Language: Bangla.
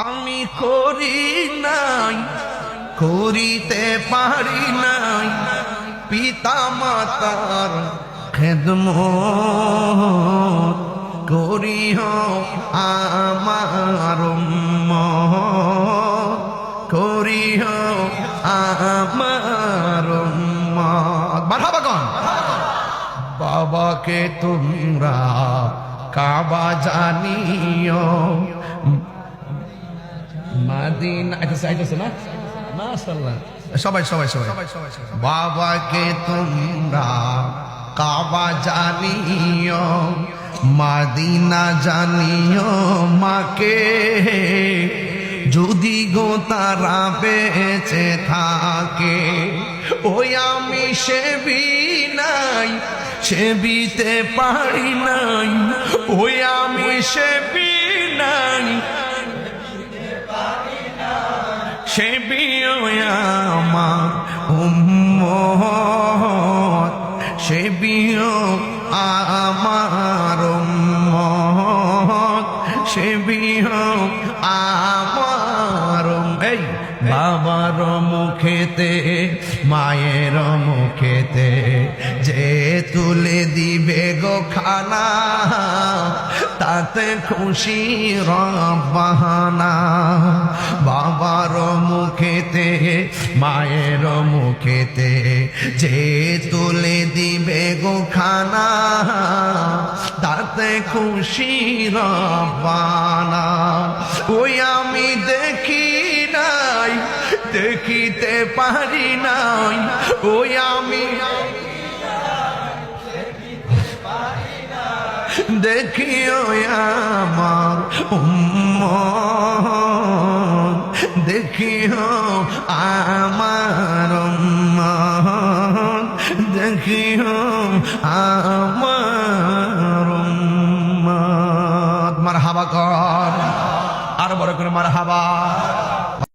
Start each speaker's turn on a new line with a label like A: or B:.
A: আমি করি নাই, করিতে পারি নাই পিতা মাতার খেদমত, করিহ আমার উম্মত, করিহ আমার উম্মত। মারহাবা কোন বাবাকে তোমরা কাবা জানিও, মাদিনা আইতেছে না, মাশাআল্লাহ সবাই সবাই সবাই বাবাকে তোমরা কাবা জানিও, মাদিনা জানিও মাকে, যদি গো তারা বেঁচে থাকে। ওই আমি সেবি নাই, সেবিতে পারি নাই, ওই আমি সেবি নাই, সেবিও আমার উম্মত, সেবিও আমার উম্মত, সেবিও আমার। এই বাবার মুখেতে মায়ের মুখেতে যে তুলে দিবে গো খানা, তাতে খুশি রব্বানা। বাবার মুখেতে মায়ের মুখেতে যে তুলে দিবে গো খানা, তাতে খুশি রব্বানা। ওই আমি দেখি নাই, দেখিতে পারি নাই, ওই আমি দেখিও আমার উম্মত, দেখিও আমার উম্মত, দেখিও আমার উম্মত। মারহাবা কর, আর বড় করে মারহাবা।